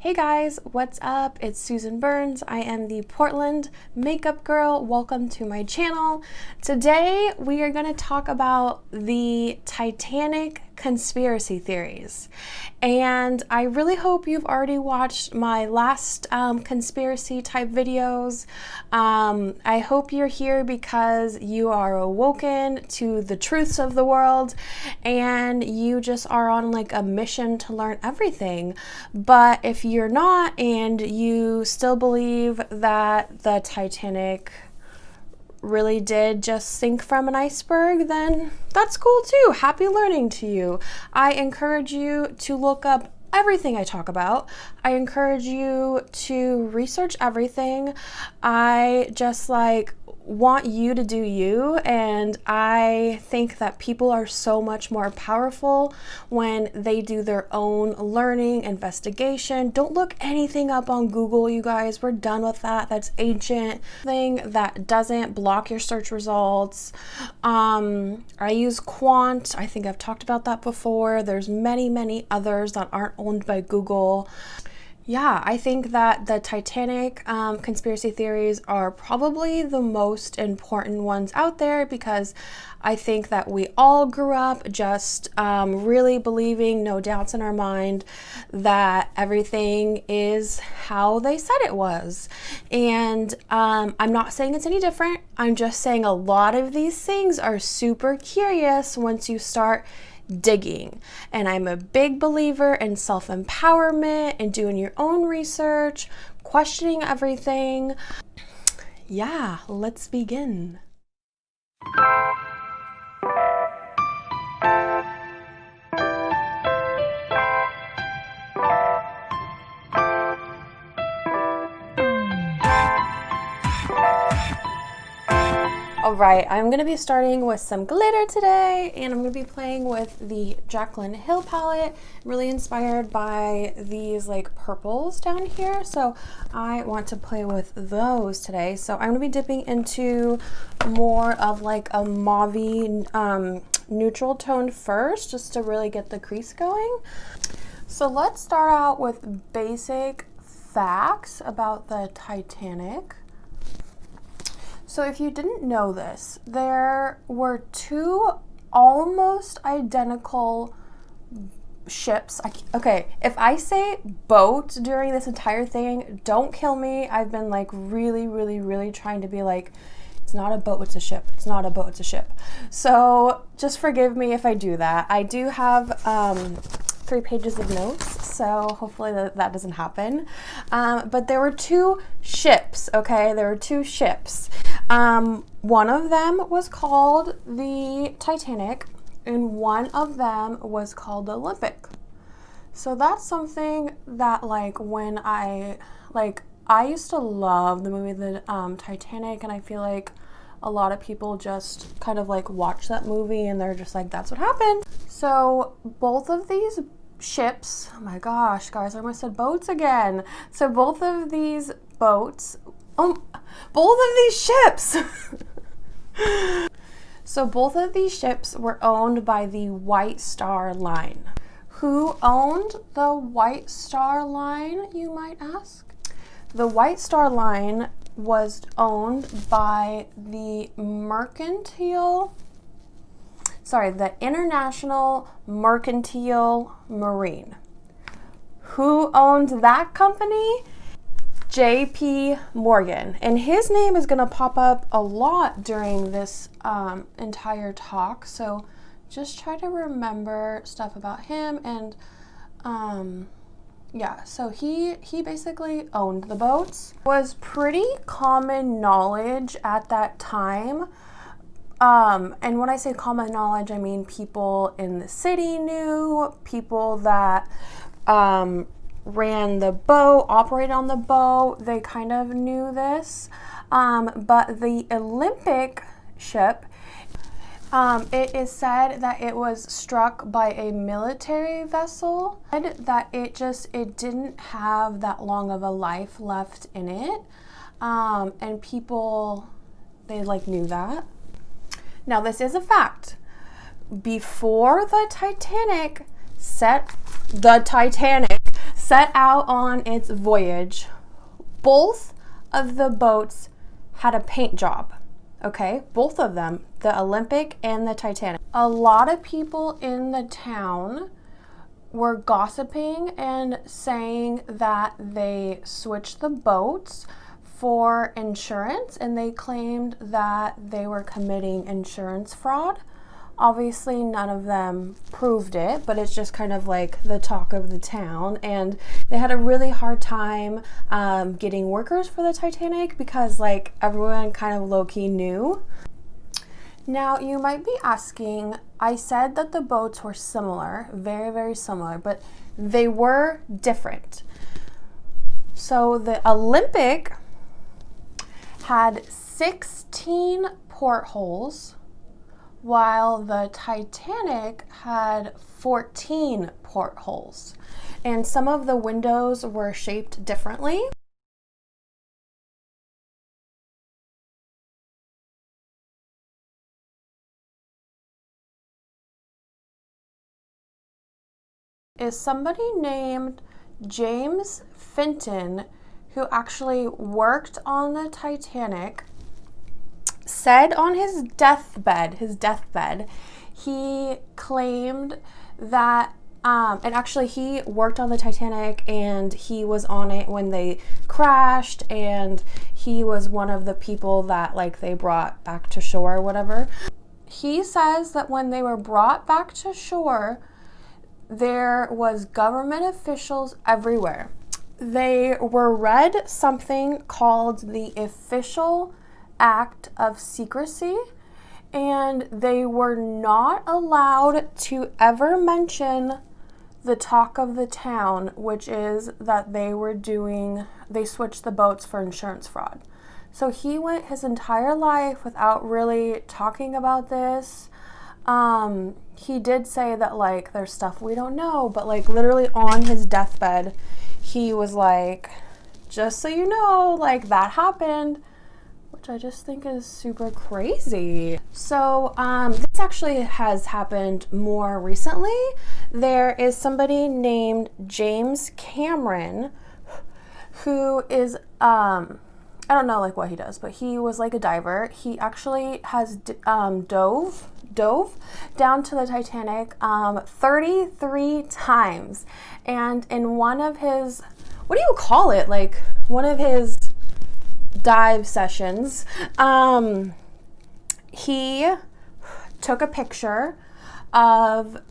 Hey guys, what's up? It's Susan Burns. I am the Portland makeup girl. Welcome to my channel. Today we are going to talk about the Titanic Conspiracy Theories. And I really hope you've already watched my last conspiracy type videos. I hope you're here because you are awoken to the truths of the world and you just are on like a mission to learn everything. But if you're not and you still believe that the Titanic really did just sink from an iceberg, then that's cool too. Happy learning to you. I encourage you to look up everything I talk about. I encourage you to research everything. I just want you to do you, and I think that people are so much more powerful when they do their own learning, investigation. Don't look anything up on Google, you guys. We're done with that. That's ancient thing that doesn't block your search results. I use Quant. I think I've talked about that before. There's many others that aren't owned by Google. Yeah, I think that the Titanic conspiracy theories are probably the most important ones out there because I think that we all grew up just really believing, no doubts in our mind, that everything is how they said it was. And I'm not saying it's any different. I'm just saying a lot of these things are super curious once you start digging. And I'm a big believer in self-empowerment and doing your own research, questioning everything. Yeah, let's begin. All right, I'm gonna be starting with some glitter today, and I'm gonna be playing with the Jaclyn Hill palette, really inspired by these like purples down here. So I want to play with those today. So I'm gonna be dipping into more of like a mauve neutral tone first, just to really get the crease going. So let's start out with basic facts about the Titanic. So if you didn't know this, there were two almost identical ships. Okay, if I say boat during this entire thing, don't kill me. I've been like really trying to be like, it's not a boat, it's a ship. It's not a boat, it's a ship. So just forgive me if I do that. I do have 3 pages of notes, so hopefully that doesn't happen. But there were two ships, okay? There were two ships. One of them was called the Titanic, and one of them was called the Olympic. So that's something that when I used to love the movie The Titanic, and I feel like a lot of people just kind of watch that movie and they're just like, that's what happened. So both of these ships, oh my gosh, guys, I almost said boats again. So both of these boats, both of these ships. So both of these ships were owned by the White Star Line. Who owned the White Star Line, you might ask? The White Star Line was owned by the International Mercantile Marine. Who owned that company? J.P. Morgan. And his name is going to pop up a lot during this entire talk. So just try to remember stuff about him. And yeah, so he basically owned the boats. It was pretty common knowledge at that time. And when I say common knowledge, I mean people in the city knew, people that ran the boat, operated on the boat, they kind of knew this. But the Olympic ship, it is said that it was struck by a military vessel, that it didn't have that long of a life left in it. And people, they knew that. Now this is a fact. Before the Titanic set out on its voyage, both of the boats had a paint job. Okay, both of them, the Olympic and the Titanic. A lot of people in the town were gossiping and saying that they switched the boats for insurance, and they claimed that they were committing insurance fraud. Obviously, none of them proved it, but it's just kind of like the talk of the town. And they had a really hard time getting workers for the Titanic because like everyone kind of low-key knew. Now, you might be asking, I said that the boats were similar, very, very similar, but they were different. So the Olympic had 16 portholes, while the Titanic had 14 portholes. And some of the windows were shaped differently. Is somebody named James Fenton, who actually worked on the Titanic, said on his deathbed, he claimed that, and actually he worked on the Titanic and he was on it when they crashed, and he was one of the people that like they brought back to shore or whatever. He says that when they were brought back to shore, there was government officials everywhere. They were read something called the Official Act of Secrecy, and they were not allowed to ever mention the talk of the town, which is that they switched the boats for insurance fraud. So he went his entire life without really talking about this. He did say that like there's stuff we don't know, but like literally on his deathbed, he was like, just so you know, like that happened, which I just think is super crazy. So this actually has happened more recently. There is somebody named James Cameron who is, I don't know like what he does, but he was like a diver. He actually has dove down to the Titanic 33 times. And in one of his, what do you call it? Like one of his dive sessions, he took a picture of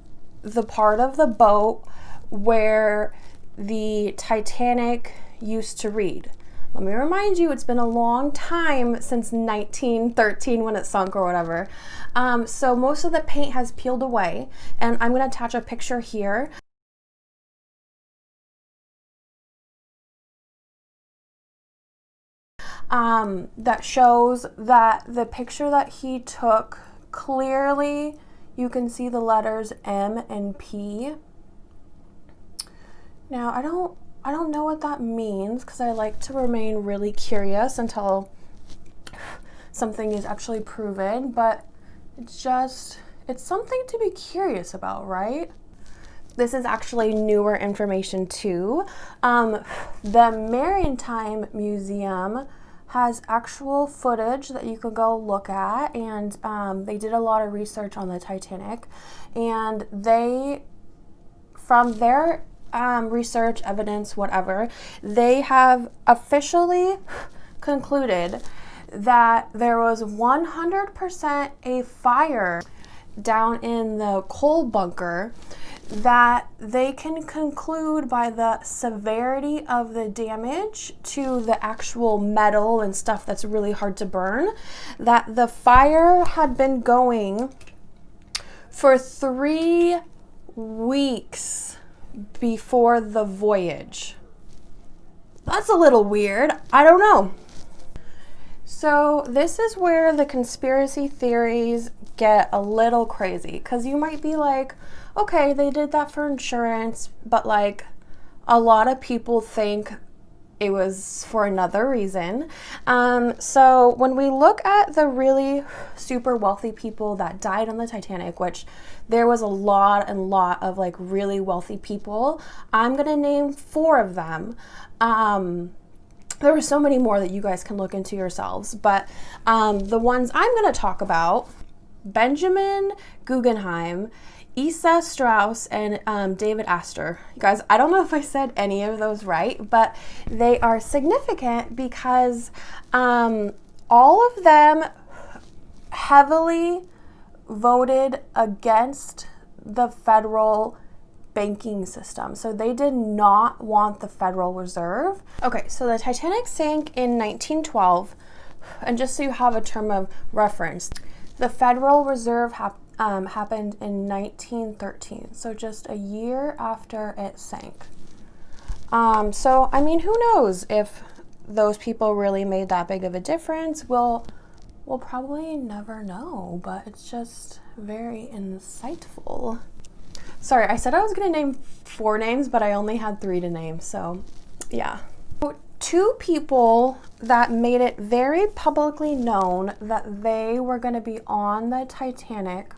the part of the boat where the Titanic used to read. Let me remind you, it's been a long time since 1913 when it sunk or whatever. So most of the paint has peeled away, and I'm going to attach a picture here. That shows that the picture that he took, clearly you can see the letters M and P. Now, I don't know what that means because I like to remain really curious until something is actually proven, but it's something to be curious about, right? This is actually newer information too. The Maritime Museum has actual footage that you could go look at, and they did a lot of research on the Titanic, and from their research, evidence, whatever, they have officially concluded that there was 100% a fire down in the coal bunker, that they can conclude by the severity of the damage to the actual metal and stuff that's really hard to burn, that the fire had been going for 3 weeks before the voyage. That's a little weird. I don't know. So this is where the conspiracy theories get a little crazy, because you might be like, okay, they did that for insurance, but like a lot of people think it was for another reason. So when we look at the really super wealthy people that died on the Titanic, which there was a lot of like really wealthy people, I'm gonna name 4 of them. There were so many more that you guys can look into yourselves, but the ones I'm gonna talk about: Benjamin Guggenheim, Issa Strauss, and David Astor. You guys, I don't know if I said any of those right, but they are significant because all of them heavily voted against the federal banking system. So they did not want the Federal Reserve. Okay, so the Titanic sank in 1912, and just so you have a term of reference, the Federal Reserve happened in 1913, so just a year after it sank. So, I mean, who knows if those people really made that big of a difference? We'll probably never know, but it's just very insightful. Sorry, I said I was going to name 4 names, but I only had 3 to name, so yeah. 2 people that made it very publicly known that they were going to be on the Titanic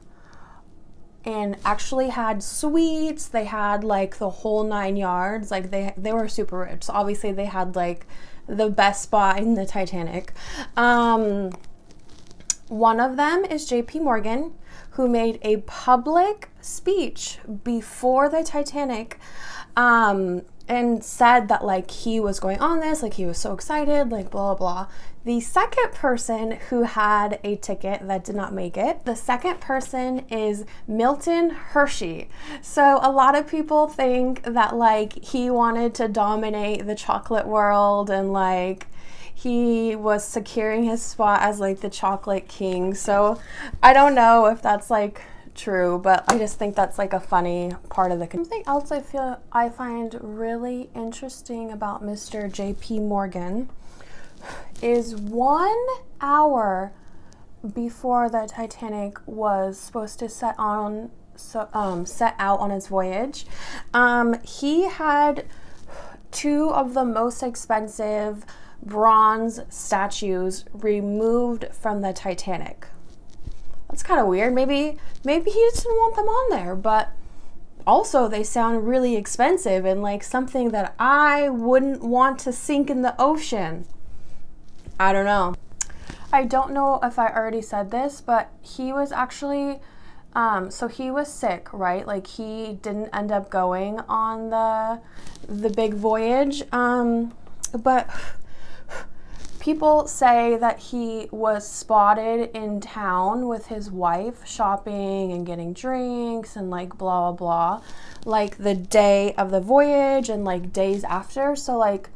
and actually had suites. They had like the whole 9 yards. Like they were super rich. So obviously they had like the best spot in the Titanic. One of them is JP Morgan, who made a public speech before the Titanic, and said that like he was going on this, like he was so excited, like blah, blah, blah. The second person who had a ticket that did not make it, the second person is Milton Hershey. So a lot of people think that like he wanted to dominate the chocolate world and like he was securing his spot as like the chocolate king. So I don't know if that's like true, but I just think that's like a funny part of the something else I find really interesting about Mr. JP Morgan is 1 hour before the Titanic was supposed to set out on its voyage, he had 2 of the most expensive bronze statues removed from the Titanic. That's kind of weird. Maybe he just didn't want them on there, but also they sound really expensive and like something that I wouldn't want to sink in the ocean. I don't know. I don't know if I already said this, but he was actually, so he was sick, right? Like he didn't end up going on the big voyage, but people say that he was spotted in town with his wife shopping and getting drinks and like blah, blah, blah, like the day of the voyage and like days after. So like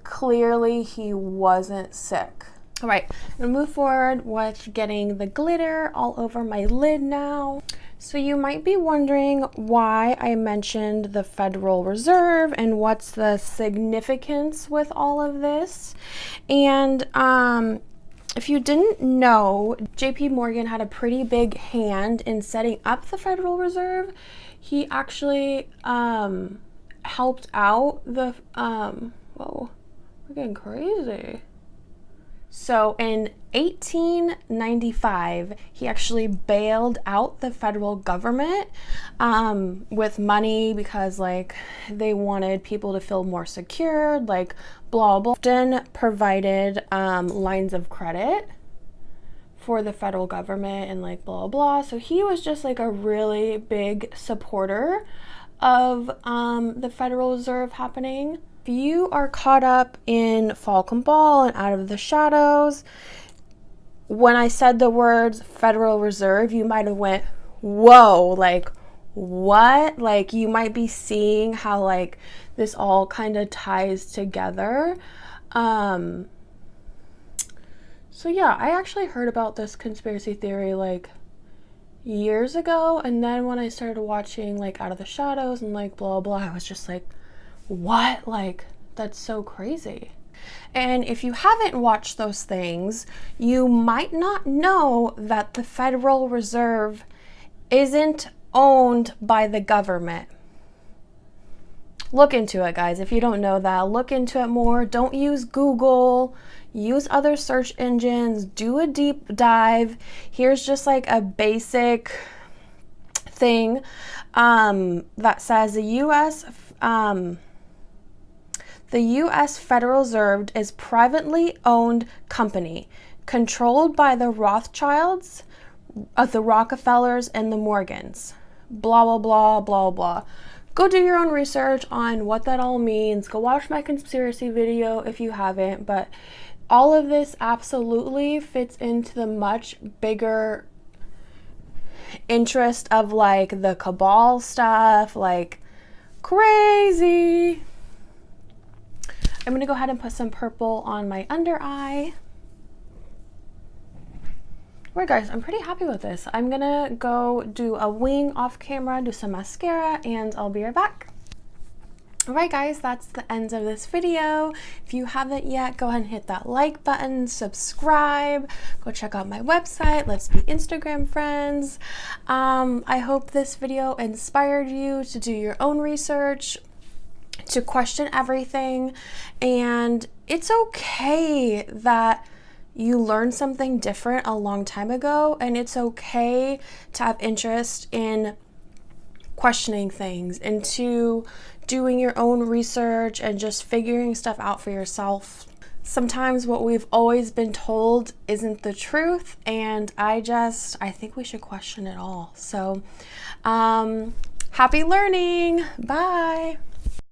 clearly he wasn't sick. All right, I'm gonna move forward with getting the glitter all over my lid now. So you might be wondering why I mentioned the Federal Reserve and what's the significance with all of this. And if you didn't know, JP Morgan had a pretty big hand in setting up the Federal Reserve. He actually helped out the, whoa, we're getting crazy. So in 1895, he actually bailed out the federal government with money because like they wanted people to feel more secured, like blah, blah. Often provided lines of credit for the federal government and like blah, blah. So he was just like a really big supporter of the Federal Reserve happening. If you are caught up in Falcon Ball and Out of the Shadows, when I said the words Federal Reserve, you might have went, whoa, like what? Like you might be seeing how like this all kind of ties together. So yeah, I actually heard about this conspiracy theory like years ago, and then when I started watching like Out of the Shadows and like blah, blah, I was just like, what? Like, that's so crazy. And if you haven't watched those things, you might not know that the Federal Reserve isn't owned by the government. Look into it, guys. If you don't know that, look into it more. Don't use Google. Use other search engines. Do a deep dive. Here's just like a basic thing that says the U.S. Federal Reserve is privately owned company controlled by the Rothschilds, the Rockefellers, and the Morgans. Blah, blah, blah, blah, blah. Go do your own research on what that all means. Go watch my conspiracy video if you haven't. But all of this absolutely fits into the much bigger interest of like the cabal stuff, like crazy. I'm gonna go ahead and put some purple on my under eye. Alright guys, I'm pretty happy with this. I'm gonna go do a wing off camera, do some mascara, and I'll be right back. Alright guys, that's the end of this video. If you haven't yet, go ahead and hit that like button, subscribe, go check out my website, let's be Instagram friends. I hope this video inspired you to do your own research, to question everything, and it's okay that you learned something different a long time ago, and it's okay to have interest in questioning things and to doing your own research and just figuring stuff out for yourself. Sometimes what we've always been told isn't the truth, and I think we should question it all. So happy learning. Bye.